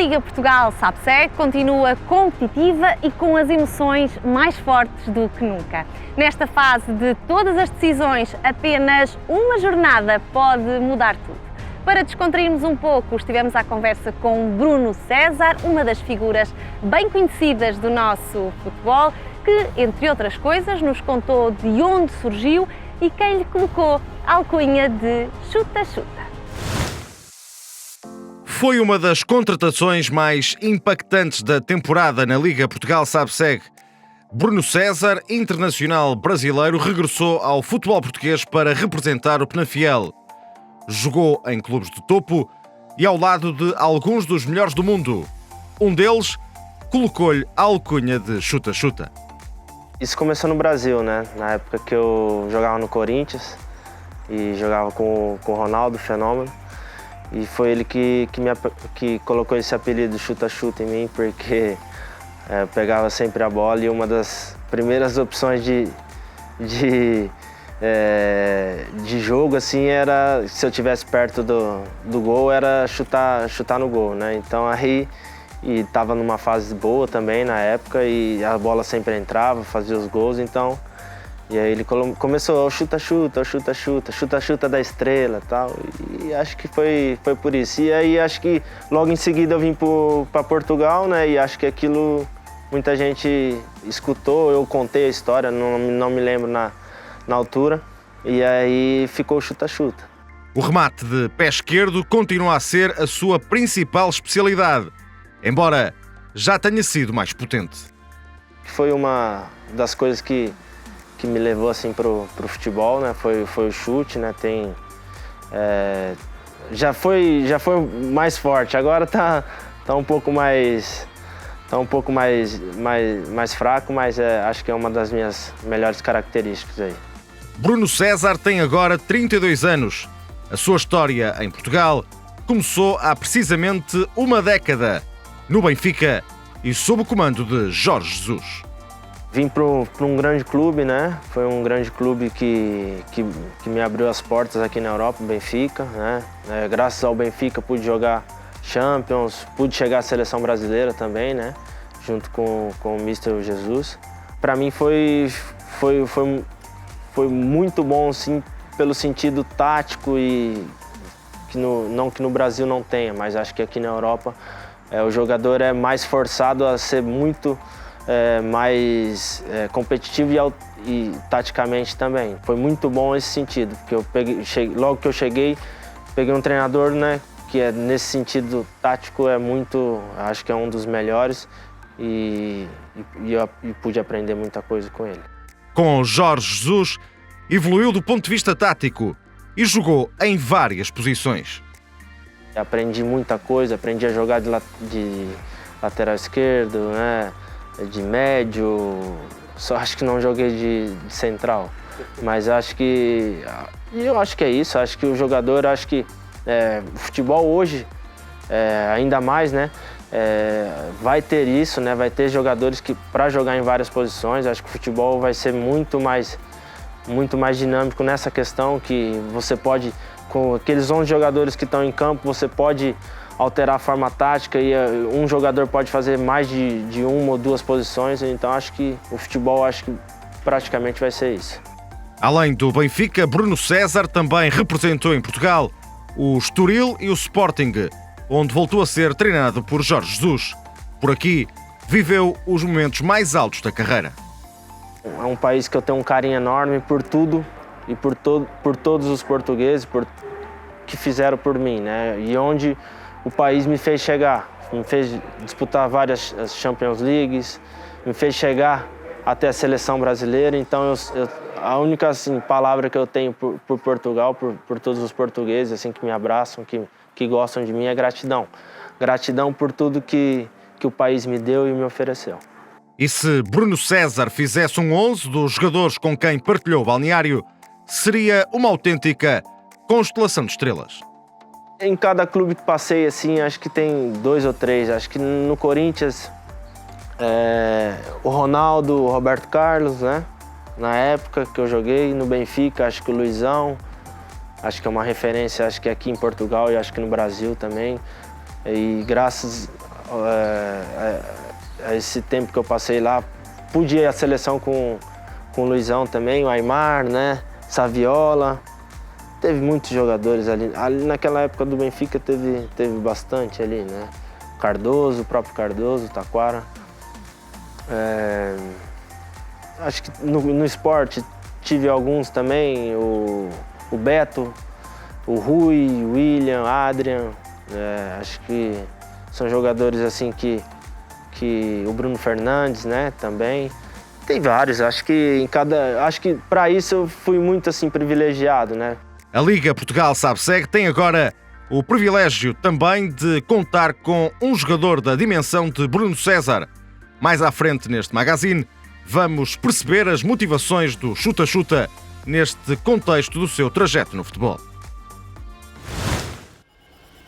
Liga Portugal SAPSEG continua competitiva e com as emoções mais fortes do que nunca. Nesta fase de todas as decisões, apenas uma jornada pode mudar tudo. Para descontrairmos um pouco, estivemos à conversa com Bruno César, uma das figuras bem conhecidas do nosso futebol, que, entre outras coisas, nos contou de onde surgiu e quem lhe colocou a alcunha de Chuta-Chuta. Foi uma das contratações mais impactantes da temporada na Liga Portugal SAPSEG. Bruno César, internacional brasileiro, regressou ao futebol português para representar o Penafiel. Jogou em clubes de topo e ao lado de alguns dos melhores do mundo. Um deles colocou-lhe a alcunha de Chuta-Chuta. Isso começou no Brasil, né? Na época que eu jogava no Corinthians e jogava com o Ronaldo, Fenômeno. E foi ele que colocou esse apelido Chuta-Chuta em mim, porque eu pegava sempre a bola e uma das primeiras opções de jogo assim era, se eu estivesse perto do gol, era chutar no gol, né? Então aí, e estava numa fase boa também na época e a bola sempre entrava, fazia os gols, então... E aí ele começou, chuta-chuta, chuta-chuta, chuta-chuta da estrela e tal. E acho que foi por isso. E aí acho que logo em seguida eu vim para Portugal, né? E acho que aquilo muita gente escutou, eu contei a história, não me lembro na altura. E aí ficou chuta-chuta. O remate de pé esquerdo continua a ser a sua principal especialidade, embora já tenha sido mais potente. Foi uma das coisas que me levou assim pro futebol, né? Foi o chute, né? Já foi mais forte. Agora tá um pouco mais fraco, mas acho que é uma das minhas melhores características aí. Bruno César tem agora 32 anos. A sua história em Portugal começou há precisamente uma década, no Benfica e sob o comando de Jorge Jesus. Vim para um grande clube, né? Foi um grande clube que me abriu as portas aqui na Europa, o Benfica, né? Graças ao Benfica pude jogar Champions, pude chegar à seleção brasileira também, né? Junto com o Mister Jesus. Para mim foi muito bom, sim, pelo sentido tático e não que no Brasil não tenha, mas acho que aqui na Europa o jogador é mais forçado a ser muito mais competitivo e taticamente também. Foi muito bom nesse sentido, porque logo que eu cheguei, peguei um treinador, né, que nesse sentido tático acho que é um dos melhores e pude aprender muita coisa com ele. Com Jorge Jesus, evoluiu do ponto de vista tático e jogou em várias posições. Aprendi muita coisa, aprendi a jogar de lateral esquerdo, né, de médio, só acho que não joguei de central, mas eu acho que é isso, acho que o jogador, o futebol hoje, ainda mais, né, vai ter isso, né, vai ter jogadores que para jogar em várias posições, acho que o futebol vai ser muito mais dinâmico nessa questão, que você pode, com aqueles 11 jogadores que estão em campo, você pode alterar a forma tática e um jogador pode fazer mais de uma ou duas posições, então acho que o futebol praticamente vai ser isso. Além do Benfica, Bruno César também representou em Portugal o Estoril e o Sporting, onde voltou a ser treinado por Jorge Jesus. Por aqui, viveu os momentos mais altos da carreira. É um país que eu tenho um carinho enorme por tudo e por todos os portugueses que fizeram por mim, né? E onde o país me fez chegar, me fez disputar várias Champions Leagues, me fez chegar até a seleção brasileira. Então a única assim, palavra que eu tenho por Portugal, por todos os portugueses assim, que me abraçam, que gostam de mim, é gratidão. Gratidão por tudo que o país me deu e me ofereceu. E se Bruno César fizesse um 11 dos jogadores com quem partilhou o balneário, seria uma autêntica constelação de estrelas. Em cada clube que passei, assim, acho que tem 2 ou 3. Acho que no Corinthians, o Ronaldo, o Roberto Carlos, né? Na época que eu joguei. No Benfica, acho que o Luizão. Acho que é uma referência, acho que aqui em Portugal e acho que no Brasil também. E graças esse tempo que eu passei lá, pude ir à seleção com o Luizão também, o Aimar, né? Saviola. Teve muitos jogadores ali. Naquela época do Benfica teve bastante ali, né? Cardoso, o próprio Cardoso, Taquara. Acho que no esporte tive alguns também, o Beto, o Rui, o William, Adrian. Acho que são jogadores assim que o Bruno Fernandes, né, também. Tem vários, acho que para isso eu fui muito assim privilegiado, né? A Liga Portugal SABSEG tem agora o privilégio também de contar com um jogador da dimensão de Bruno César. Mais à frente neste magazine, vamos perceber as motivações do chuta-chuta neste contexto do seu trajeto no futebol.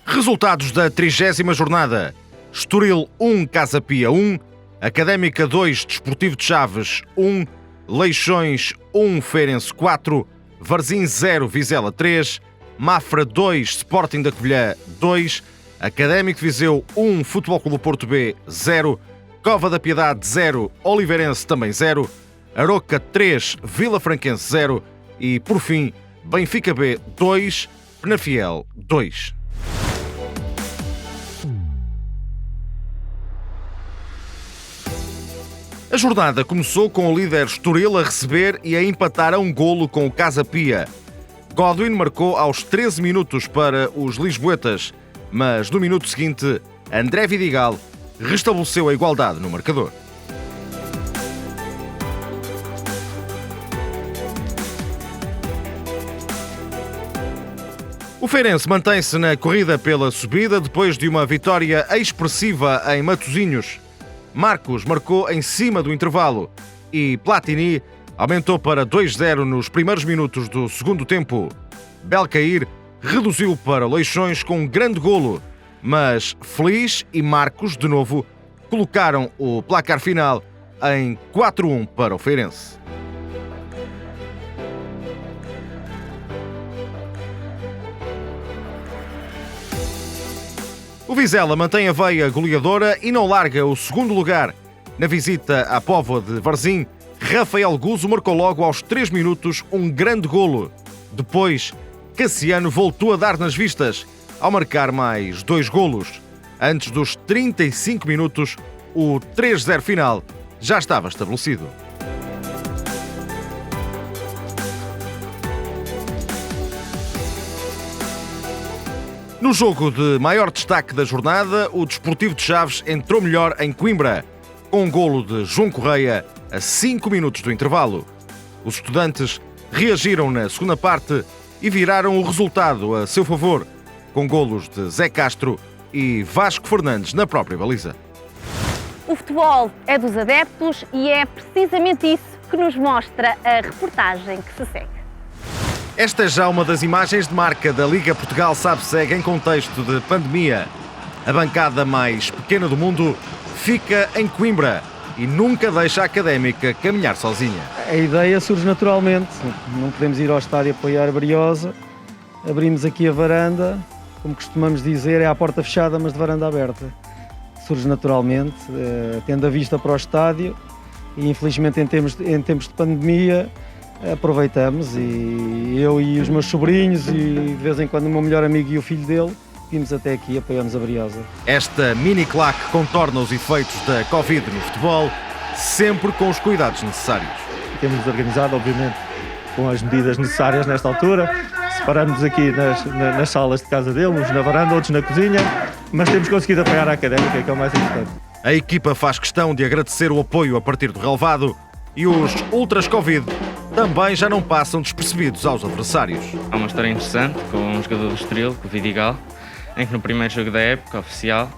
Resultados da 30ª jornada. Estoril 1, Casa Pia 1, Académica 2, Desportivo de Chaves 1, Leixões 1, Feirense 4, Varzim 0, Vizela 3, Mafra 2, Sporting da Covilhã 2, Académico de Viseu 1, Futebol Clube do Porto B 0, Cova da Piedade 0, Oliveirense também 0, Aroca 3, Vila Franquense 0 e, por fim, Benfica B 2, Penafiel 2. A jornada começou com o líder Estoril a receber e a empatar a um golo com o Casa Pia. Godwin marcou aos 13 minutos para os lisboetas, mas no minuto seguinte, André Vidigal restabeleceu a igualdade no marcador. O Feirense mantém-se na corrida pela subida depois de uma vitória expressiva em Matosinhos. Marcos marcou em cima do intervalo e Platini aumentou para 2-0 nos primeiros minutos do segundo tempo. Belcair reduziu para Leixões com um grande golo, mas Feliz e Marcos, de novo, colocaram o placar final em 4-1 para o Feirense. O Vizela mantém a veia goleadora e não larga o segundo lugar. Na visita à Póvoa de Varzim, Rafael Guzo marcou logo aos 3 minutos um grande golo. Depois, Cassiano voltou a dar nas vistas, ao marcar mais 2 golos. Antes dos 35 minutos, o 3-0 final já estava estabelecido. No jogo de maior destaque da jornada, o Desportivo de Chaves entrou melhor em Coimbra, com um golo de João Correia a 5 minutos do intervalo. Os estudantes reagiram na segunda parte e viraram o resultado a seu favor, com golos de Zé Castro e Vasco Fernandes na própria baliza. O futebol é dos adeptos e é precisamente isso que nos mostra a reportagem que se segue. Esta é já uma das imagens de marca da Liga Portugal SABSEG em contexto de pandemia. A bancada mais pequena do mundo fica em Coimbra e nunca deixa a Académica caminhar sozinha. A ideia surge naturalmente. Não podemos ir ao estádio apoiar a Briosa. Abrimos aqui a varanda, como costumamos dizer, é à porta fechada, mas de varanda aberta. Surge naturalmente, tendo a vista para o estádio e infelizmente em tempos de pandemia aproveitamos e eu e os meus sobrinhos e de vez em quando o meu melhor amigo e o filho dele vimos até aqui e apoiamos a Briosa. Esta mini claque contorna os efeitos da Covid no futebol, sempre com os cuidados necessários. Temos-nos organizado, obviamente, com as medidas necessárias nesta altura. Separamos-nos aqui nas salas de casa dele, uns na varanda, outros na cozinha, mas temos conseguido apoiar a Académica, que é o mais importante. A equipa faz questão de agradecer o apoio a partir do relevado e os Ultras Covid também já não passam despercebidos aos adversários. Há uma história interessante com um jogador do Estoril, com o Vidigal, em que no primeiro jogo da época oficial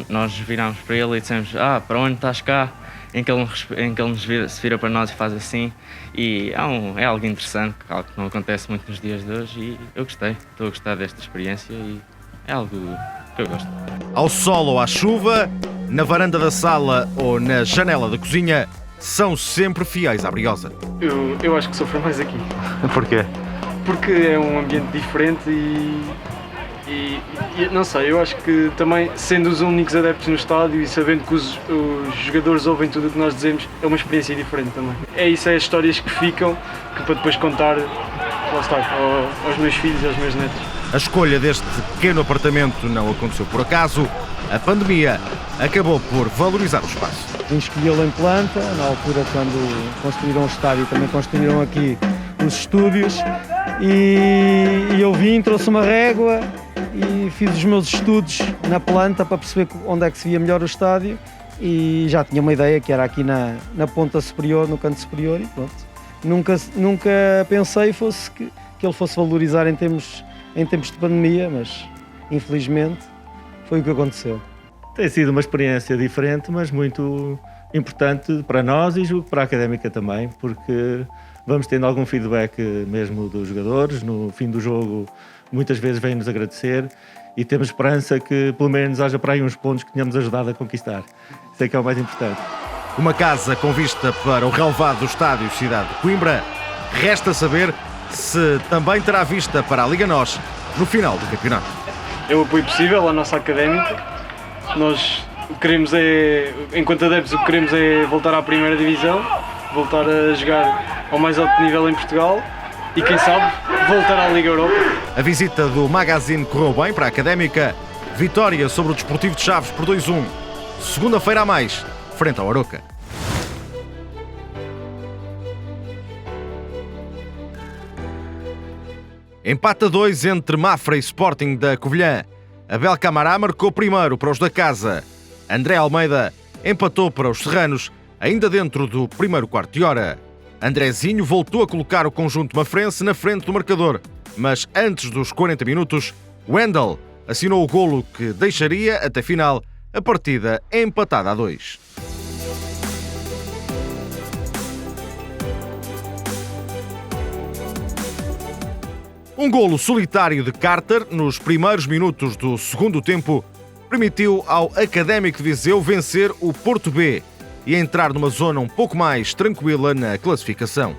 nós virámos para ele e dissemos: para onde estás cá? Em que ele se vira para nós e faz assim, e é algo interessante, algo que não acontece muito nos dias de hoje, e eu gostei, estou a gostar desta experiência e é algo que eu gosto. Ao sol ou à chuva, na varanda da sala ou na janela da cozinha, são sempre fiéis à Briosa. Eu acho que sofro mais aqui. Porquê? Porque é um ambiente diferente e E não sei, eu acho que também, sendo os únicos adeptos no estádio e sabendo que os jogadores ouvem tudo o que nós dizemos, é uma experiência diferente também. É isso, é as histórias que ficam, que para depois contar, lá está, aos meus filhos e aos meus netos. A escolha deste pequeno apartamento não aconteceu por acaso. A pandemia acabou por valorizar o espaço. Escolhê-lo em planta, na altura quando construíram o estádio também construíram aqui os estúdios e eu vim, trouxe uma régua e fiz os meus estudos na planta para perceber onde é que se via melhor o estádio e já tinha uma ideia que era aqui na ponta superior, no canto superior e pronto. Nunca pensei que ele fosse valorizar em tempos de pandemia, mas infelizmente foi o que aconteceu. Tem sido uma experiência diferente, mas muito importante para nós e julgo para a Académica também, porque vamos tendo algum feedback mesmo dos jogadores. No fim do jogo, muitas vezes vêm-nos agradecer e temos esperança que pelo menos haja para aí uns pontos que tenhamos ajudado a conquistar. Isso é que é o mais importante. Uma casa com vista para o relvado do estádio Cidade de Coimbra. Resta saber se também terá vista para a Liga NOS no final do campeonato. É o apoio possível à nossa Académica. Nós queremos enquanto adeptos, o que queremos é voltar à primeira divisão, voltar a jogar ao mais alto nível em Portugal e, quem sabe, voltar à Liga Europa. A visita do Magazine correu bem para a Académica. Vitória sobre o Desportivo de Chaves por 2-1. Segunda-feira a mais, frente ao Aroca. Empate a 2 entre Mafra e Sporting da Covilhã. Abel Camará marcou primeiro para os da casa. André Almeida empatou para os serranos, ainda dentro do primeiro quarto de hora. Andrezinho voltou a colocar o conjunto mafrense na frente do marcador, mas antes dos 40 minutos, Wendel assinou o golo que deixaria, até final, a partida empatada a 2. Um golo solitário de Carter nos primeiros minutos do segundo tempo permitiu ao Académico de Viseu vencer o Porto B e entrar numa zona um pouco mais tranquila na classificação.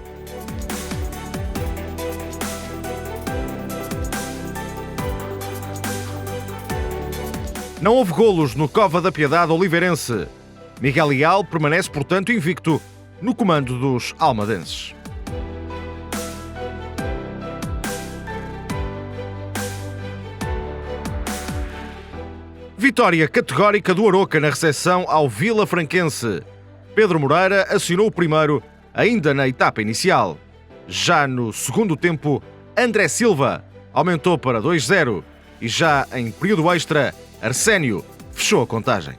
Não houve golos no Cova da Piedade oliveirense. Miguel Leal permanece, portanto, invicto no comando dos almadenses. Vitória categórica do Aroca na recepção ao Vila Franquense. Pedro Moreira assinou o primeiro, ainda na etapa inicial. Já no segundo tempo, André Silva aumentou para 2-0 e já em período extra, Arsénio fechou a contagem.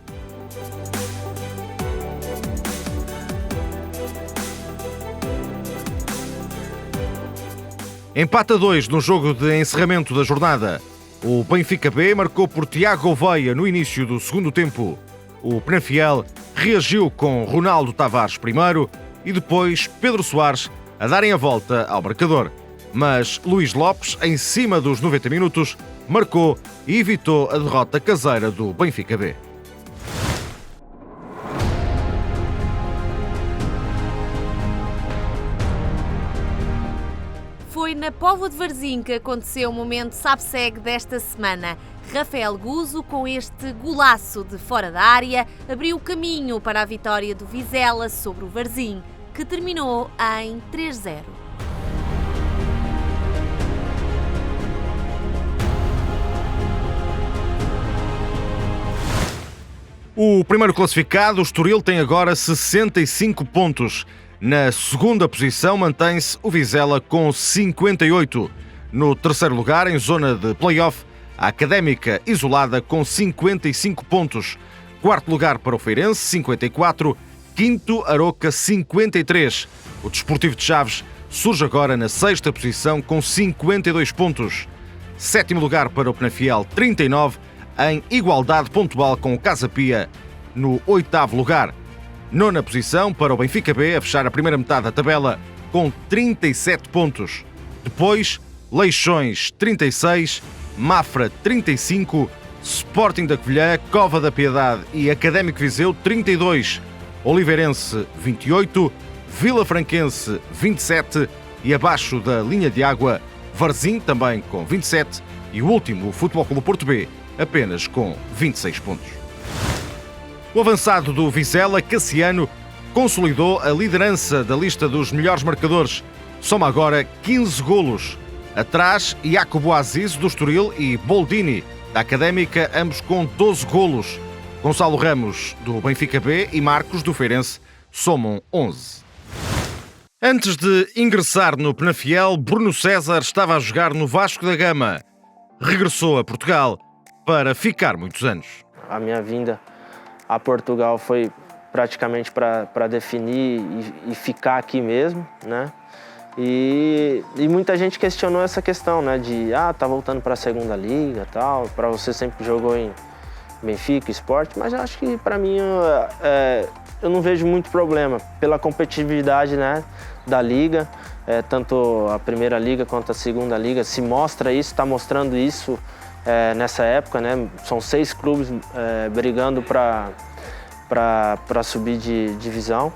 Empate a 2 no jogo de encerramento da jornada. O Benfica B marcou por Tiago Gouveia no início do segundo tempo. O Penafiel reagiu com Ronaldo Tavares primeiro e depois Pedro Soares a darem a volta ao marcador. Mas Luís Lopes, em cima dos 90 minutos, marcou e evitou a derrota caseira do Benfica B. Foi na Póvoa de Varzim que aconteceu o momento SABSEG desta semana. Rafael Guzo, com este golaço de fora da área, abriu o caminho para a vitória do Vizela sobre o Varzim, que terminou em 3-0. O primeiro classificado, o Estoril, tem agora 65 pontos. Na segunda posição mantém-se o Vizela com 58. No terceiro lugar, em zona de play-off, a Académica isolada com 55 pontos. Quarto lugar para o Feirense, 54. Quinto, Aroca, 53. O Desportivo de Chaves surge agora na sexta posição com 52 pontos. Sétimo lugar para o Penafiel, 39, em igualdade pontual com o Casa Pia no oitavo lugar. Nona posição para o Benfica B, a fechar a primeira metade da tabela com 37 pontos. Depois, Leixões 36, Mafra 35, Sporting da Covilhã, Cova da Piedade e Académico Viseu 32, Oliveirense 28, Vila Franquense 27 e abaixo da linha de água, Varzim também com 27 e o último, o Futebol Clube Porto B, apenas com 26 pontos. O avançado do Vizela, Cassiano, consolidou a liderança da lista dos melhores marcadores. Soma agora 15 golos. Atrás, Jacobo Aziz, do Estoril, e Boldini, da Académica, ambos com 12 golos. Gonçalo Ramos, do Benfica B, e Marcos, do Feirense, somam 11. Antes de ingressar no Penafiel, Bruno César estava a jogar no Vasco da Gama. Regressou a Portugal para ficar muitos anos. A minha vinda a Portugal foi praticamente para definir e ficar aqui mesmo, né? E muita gente questionou essa questão, né? De, tá voltando para a segunda liga e tal, para você sempre jogou em Benfica, Sport, mas eu acho que para mim eu não vejo muito problema pela competitividade, né, da liga, tanto a primeira liga quanto a segunda liga se mostra isso, está mostrando isso nessa época, né? São 6 clubes brigando para subir de divisão.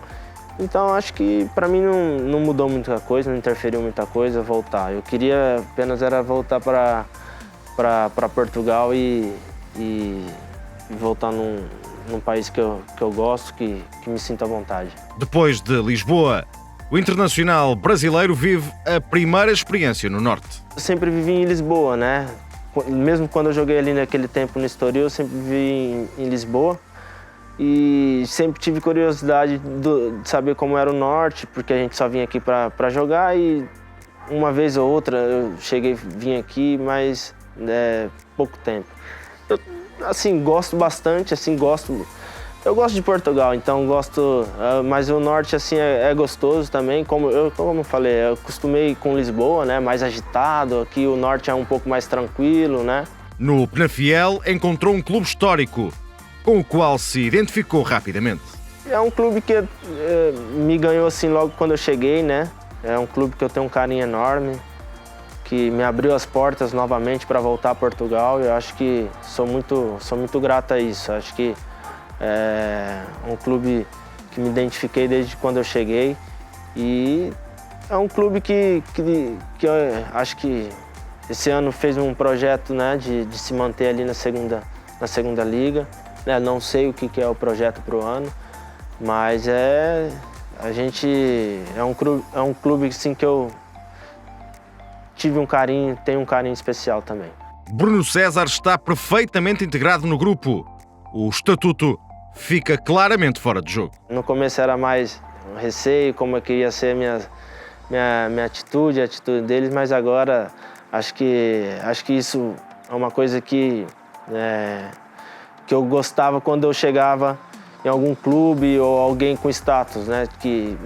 Então acho que para mim não mudou muita coisa, não interferiu muita coisa voltar. Eu queria apenas era voltar para Portugal e voltar num país que eu gosto, que me sinta à vontade. Depois de Lisboa, o internacional brasileiro vive a primeira experiência no Norte. Eu sempre vivi em Lisboa, né? Mesmo quando eu joguei ali naquele tempo no Estoril, eu sempre vivi em Lisboa. E sempre tive curiosidade de saber como era o Norte, porque a gente só vinha aqui para jogar e uma vez ou outra eu vim aqui, mas pouco tempo. Eu, assim, gosto bastante, assim, eu gosto de Portugal, então gosto, mas o Norte, assim, é gostoso também, como eu falei, eu acostumei com Lisboa, né, mais agitado, aqui o Norte é um pouco mais tranquilo, né. No Penafiel encontrou um clube histórico, com o qual se identificou rapidamente. É um clube que me ganhou assim logo quando eu cheguei, né? É um clube que eu tenho um carinho enorme, que me abriu as portas novamente para voltar a Portugal. Eu acho que sou muito grato a isso. Acho que é um clube que me identifiquei desde quando eu cheguei e é um clube que eu acho que esse ano fez um projeto, né, de se manter ali na segunda liga. Não sei o que é o projeto para o ano, mas é um clube assim, que eu tive tenho um carinho especial também. Bruno César está perfeitamente integrado no grupo. O estatuto fica claramente fora de jogo. No começo era mais um receio, como é que ia ser minha atitude, a atitude deles, mas agora acho que isso é uma coisa que eu gostava quando eu chegava em algum clube ou alguém com status, né? Que,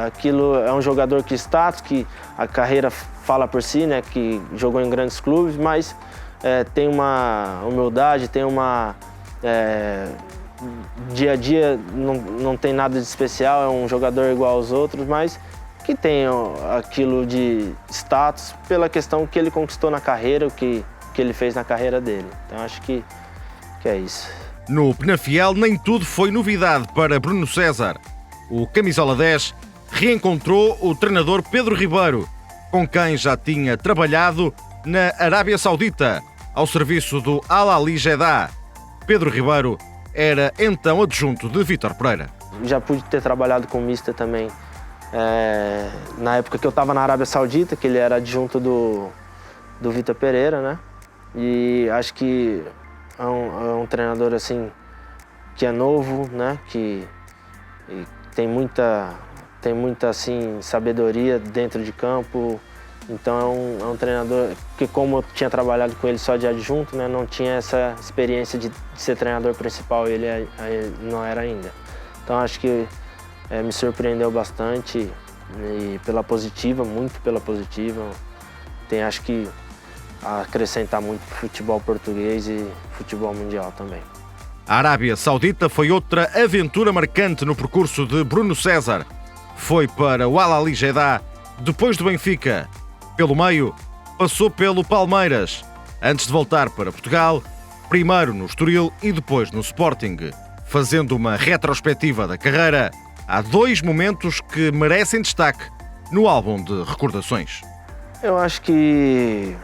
aquilo é um jogador que status, que a carreira fala por si, né? Que jogou em grandes clubes, mas tem uma humildade, tem uma... dia a dia não tem nada de especial, é um jogador igual aos outros, mas que tem aquilo de status pela questão que ele conquistou na carreira, o que ele fez na carreira dele. Então acho que é isso. No Penafiel nem tudo foi novidade para Bruno César. O camisola 10 reencontrou o treinador Pedro Ribeiro, com quem já tinha trabalhado na Arábia Saudita, ao serviço do Al Ahly Jeddah. Pedro Ribeiro era então adjunto de Vítor Pereira. Já pude ter trabalhado com o Mister também na época que eu estava na Arábia Saudita, que ele era adjunto do Vítor Pereira, né? E acho que é um treinador assim que é novo, né? Que tem muita assim sabedoria dentro de campo. Então é um treinador que, como eu tinha trabalhado com ele só de adjunto, né? Não tinha essa experiência de ser treinador principal. Ele não era ainda. Então acho que me surpreendeu bastante e pela positiva, muito pela positiva. Tem acho que acrescentar muito para o futebol português e futebol mundial também. A Arábia Saudita foi outra aventura marcante no percurso de Bruno César. Foi para o Al Ahly Jeddah, depois do Benfica. Pelo meio, passou pelo Palmeiras, antes de voltar para Portugal, primeiro no Estoril e depois no Sporting. Fazendo uma retrospectiva da carreira, há 2 momentos que merecem destaque no álbum de recordações. Eu acho que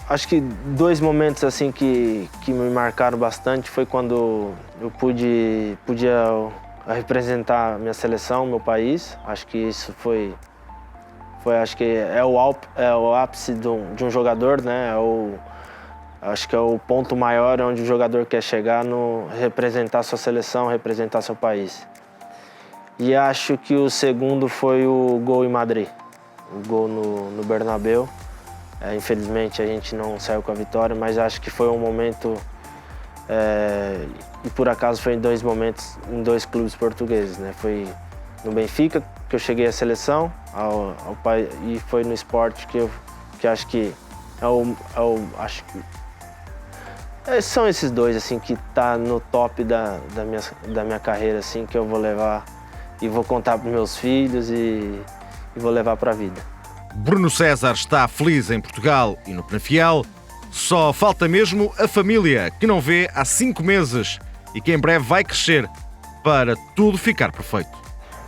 Acho que dois momentos assim que me marcaram bastante foi quando eu podia representar a minha seleção, meu país. Acho que isso acho que é o ápice de um jogador, né? Acho que é o ponto maior onde o jogador quer chegar, no representar sua seleção, representar seu país. E acho que o segundo foi o gol em Madrid, o gol no Bernabéu. Infelizmente a gente não saiu com a vitória, mas acho que foi um momento, e por acaso foi em dois momentos, em dois clubes portugueses, né? Foi no Benfica, que eu cheguei à seleção, e foi no Sport, que acho que são esses dois assim, que tá no top da minha carreira, assim, que eu vou levar e vou contar para meus filhos e vou levar para a vida. Bruno César está feliz em Portugal e no Penafiel. Só falta mesmo a família, que não vê há 5 meses e que em breve vai crescer para tudo ficar perfeito.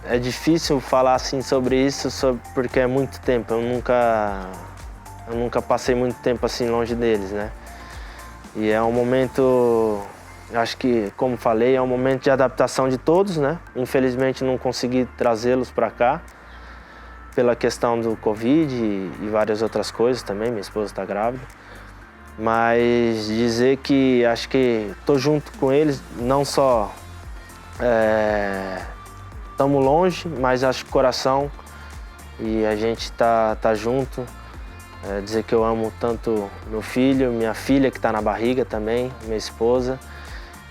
É difícil falar assim sobre isso, porque é muito tempo. Eu nunca passei muito tempo assim longe deles, né? E é um momento, acho que, como falei, é um momento de adaptação de todos, né? Infelizmente não consegui trazê-los para cá, pela questão do Covid e várias outras coisas também, minha esposa está grávida. Mas dizer que acho que estou junto com eles, não só estamos longe, mas acho que coração e a gente está junto. Dizer que eu amo tanto meu filho, minha filha que está na barriga também, minha esposa,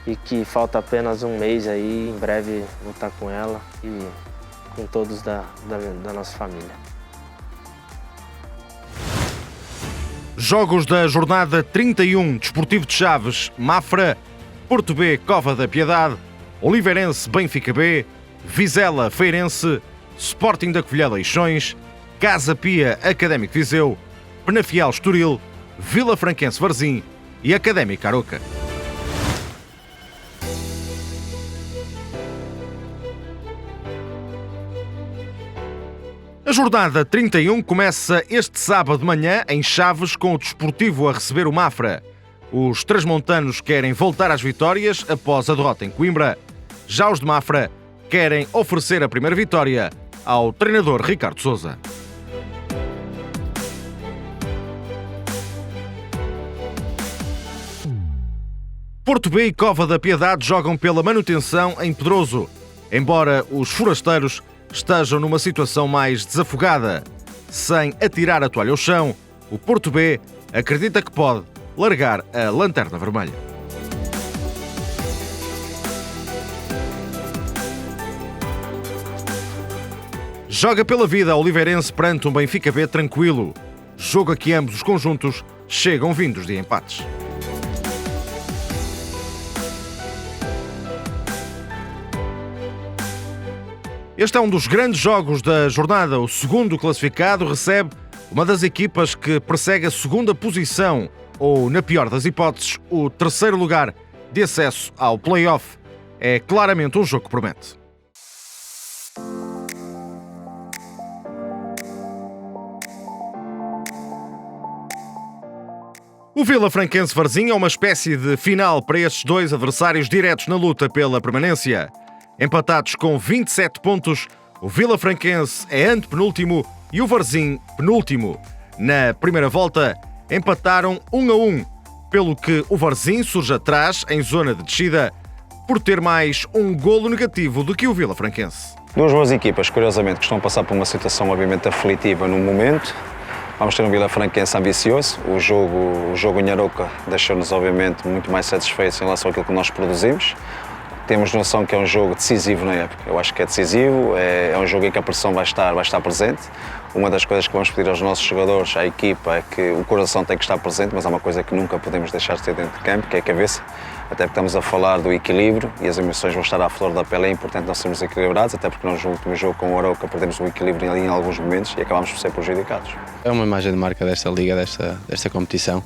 e que falta apenas um mês aí, em breve vou estar com ela e com todos da nossa família. Jogos da jornada 31, Desportivo de Chaves, Mafra, Porto B, Cova da Piedade, Oliveirense, Benfica B, Vizela, Feirense, Sporting da Covilhã, Leixões, Casa Pia, Académico Viseu, Penafiel, Estoril, Vila Franquense, Varzim e Académico Aroca. A jornada 31 começa este sábado de manhã em Chaves, com o Desportivo a receber o Mafra. Os transmontanos querem voltar às vitórias após a derrota em Coimbra. Já os de Mafra querem oferecer a primeira vitória ao treinador Ricardo Sousa. Porto B e Cova da Piedade jogam pela manutenção em Pedroso, embora os forasteiros estejam numa situação mais desafogada. Sem atirar a toalha ao chão, o Porto B acredita que pode largar a lanterna vermelha. Joga pela vida a Oliveirense perante um Benfica B tranquilo. Jogo a que ambos os conjuntos chegam vindos de empates. Este é um dos grandes jogos da jornada. O segundo classificado recebe uma das equipas que persegue a segunda posição, ou, na pior das hipóteses, o terceiro lugar de acesso ao play-off. É claramente um jogo que promete. O Vila Franquense Varzim é uma espécie de final para estes dois adversários diretos na luta pela permanência. Empatados com 27 pontos, o Vila Franquense é antepenúltimo e o Varzim penúltimo. Na primeira volta, empataram 1-1, pelo que o Varzim surge atrás em zona de descida por ter mais um golo negativo do que o Vila Franquense. Duas boas equipas, curiosamente, que estão a passar por uma situação obviamente aflitiva no momento. Vamos ter um Vila Franquense ambicioso. O jogo em Aroca deixou-nos obviamente muito mais satisfeitos em relação àquilo que nós produzimos. Temos noção que é um jogo decisivo na época. Eu acho que é decisivo, é um jogo em que a pressão vai estar presente. Uma das coisas que vamos pedir aos nossos jogadores, à equipa, é que o coração tem que estar presente, mas há uma coisa que nunca podemos deixar de ter dentro de campo, que é a cabeça. Até porque estamos a falar do equilíbrio e as emoções vão estar à flor da pele. É importante nós sermos equilibrados, até porque nós no último jogo com o Aroca perdemos o equilíbrio ali em alguns momentos e acabamos por ser prejudicados. É uma imagem de marca desta liga, desta competição.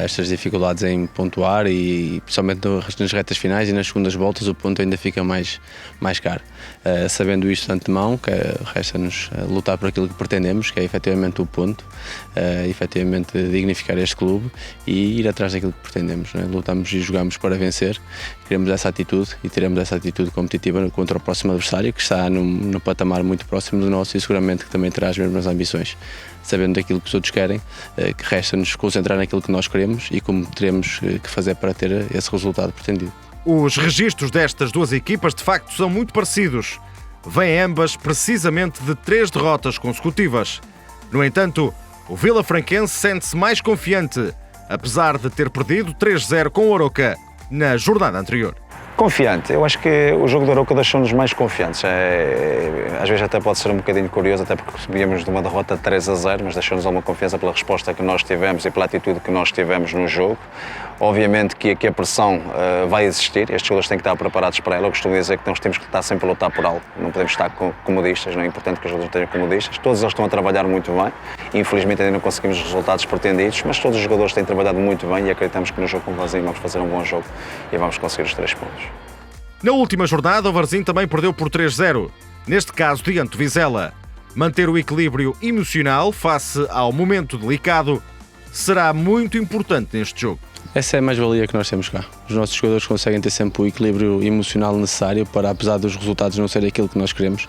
estas dificuldades em pontuar e principalmente nas retas finais e nas segundas voltas o ponto ainda fica mais caro. Sabendo isto de antemão, que resta-nos lutar por aquilo que pretendemos, que é efetivamente o ponto, efetivamente dignificar este clube e ir atrás daquilo que pretendemos, não é? Lutamos e jogamos para vencer, queremos essa atitude e teremos essa atitude competitiva contra o próximo adversário, que está num patamar muito próximo do nosso e seguramente que também terá as mesmas ambições. Sabendo daquilo que os outros querem, que resta-nos concentrar naquilo que nós queremos e como teremos que fazer para ter esse resultado pretendido. Os registros destas duas equipas de facto são muito parecidos. Vêm ambas precisamente de 3 derrotas consecutivas. No entanto, o Vilafranquense sente-se mais confiante, apesar de ter perdido 3-0 com o Arouca na jornada anterior. Confiante, eu acho que o jogo do Arouca deixou-nos mais confiantes. Às vezes até pode ser um bocadinho curioso, até porque viemos de uma derrota 3-0, mas deixou-nos alguma confiança pela resposta que nós tivemos e pela atitude que nós tivemos no jogo. Obviamente que aqui a pressão vai existir, estes jogadores têm que estar preparados para ela. Eu costumo dizer que nós temos que estar sempre a lutar por algo, não podemos estar comodistas, não é importante que os jogadores estejam comodistas. Todos eles estão a trabalhar muito bem, infelizmente ainda não conseguimos os resultados pretendidos, mas todos os jogadores têm trabalhado muito bem e acreditamos que no jogo com o Varzim vamos fazer um bom jogo e vamos conseguir os 3 pontos. Na última jornada, o Varzim também perdeu por 3-0, neste caso diante do Vizela. Manter o equilíbrio emocional face ao momento delicado será muito importante neste jogo. Essa é a mais-valia que nós temos cá. Os nossos jogadores conseguem ter sempre o equilíbrio emocional necessário para, apesar dos resultados não serem aquilo que nós queremos,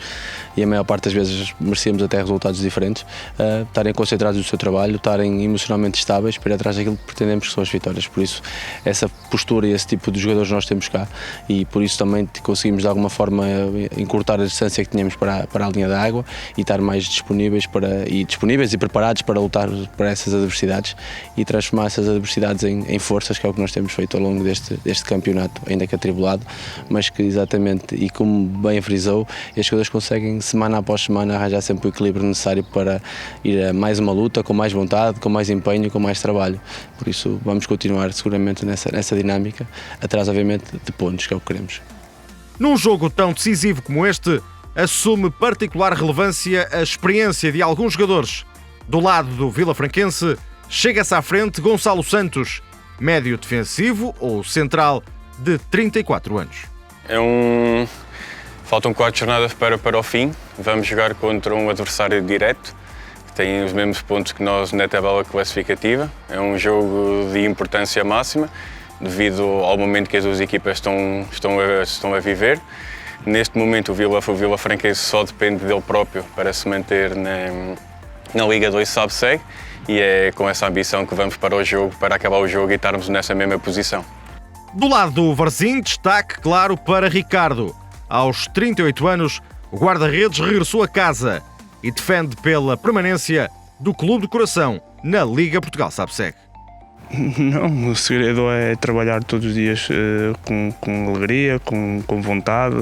e a maior parte das vezes merecemos até resultados diferentes, estarem concentrados no seu trabalho, estarem emocionalmente estáveis para ir atrás daquilo que pretendemos, que são as vitórias. Por isso, essa postura e esse tipo de jogadores nós temos cá e por isso também conseguimos de alguma forma encurtar a distância que tínhamos para a linha da água e estar mais disponíveis e preparados para lutar para essas adversidades e transformar essas adversidades em forças, que é o que nós temos feito ao longo deste campeonato, ainda que atribulado, mas que exatamente, e como bem frisou, estes jogadores conseguem semana após semana arranjar sempre o equilíbrio necessário para ir a mais uma luta, com mais vontade, com mais empenho, com mais trabalho. Por isso vamos continuar seguramente nessa dinâmica, atrás obviamente de pontos, que é o que queremos. Num jogo tão decisivo como este, assume particular relevância a experiência de alguns jogadores. Do lado do Vilafranquense, chega-se à frente Gonçalo Santos, médio defensivo ou central de 34 anos. Faltam 4 jornadas para o fim. Vamos jogar contra um adversário direto, que tem os mesmos pontos que nós na tabela classificativa. É um jogo de importância máxima, devido ao momento que as duas equipas estão a viver. Neste momento o Vilafranquense só depende dele próprio para se manter na Liga 2 SABSEG e é com essa ambição que vamos para o jogo, para acabar o jogo e estarmos nessa mesma posição. Do lado do Varzim, destaque claro para Ricardo. Aos 38 anos, o guarda-redes regressou a casa e defende pela permanência do Clube do Coração na Liga Portugal SABSEG. Não, o segredo é trabalhar todos os dias com alegria, com vontade,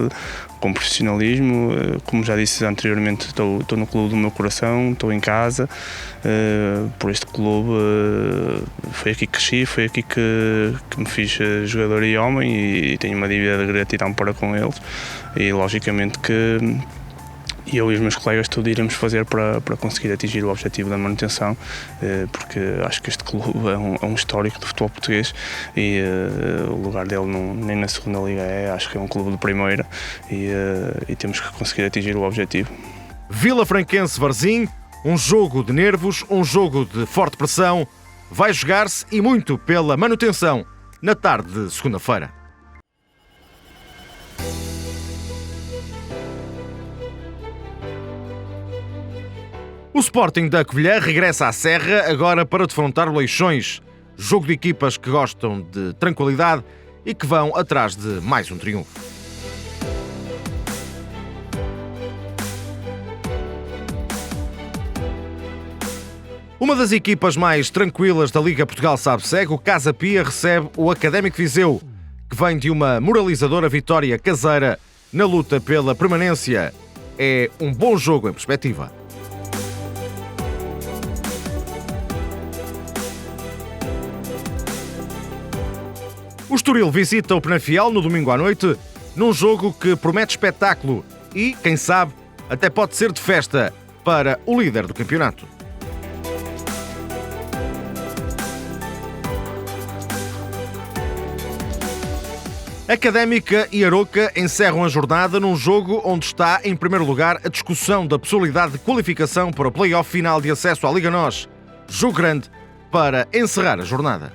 com profissionalismo. Como já disse anteriormente, estou no clube do meu coração, estou em casa, por este clube. Foi aqui que cresci, foi aqui que me fiz jogador e homem e tenho uma dívida de gratidão para com eles e logicamente que eu e os meus colegas tudo iremos fazer para conseguir atingir o objetivo da manutenção, porque acho que este clube é um histórico do futebol português e o lugar dele nem na segunda liga acho que é um clube de primeira e temos que conseguir atingir o objetivo. Vilafranquense-Varzim, um jogo de nervos, um jogo de forte pressão, vai jogar-se e muito pela manutenção na tarde de segunda-feira. O Sporting da Covilhã regressa à Serra agora para defrontar o Leixões, jogo de equipas que gostam de tranquilidade e que vão atrás de mais um triunfo. Uma das equipas mais tranquilas da Liga Portugal SABSEG, o Casa Pia, recebe o Académico Viseu, que vem de uma moralizadora vitória caseira na luta pela permanência. É um bom jogo em perspectiva. O Estoril visita o Penafiel no domingo à noite, num jogo que promete espetáculo e, quem sabe, até pode ser de festa para o líder do campeonato. Académica e Aroca encerram a jornada num jogo onde está, em primeiro lugar, a discussão da possibilidade de qualificação para o play-off final de acesso à Liga NOS. Jogo grande para encerrar a jornada.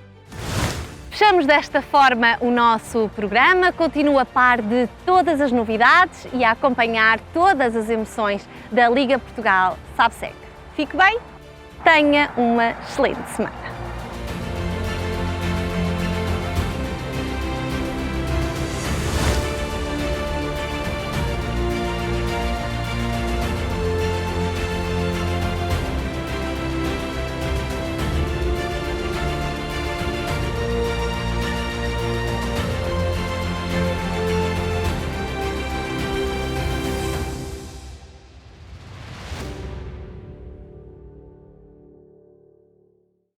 Fechamos desta forma o nosso programa. Continua a par de todas as novidades e a acompanhar todas as emoções da Liga Portugal SABSEG. Fique bem, tenha uma excelente semana.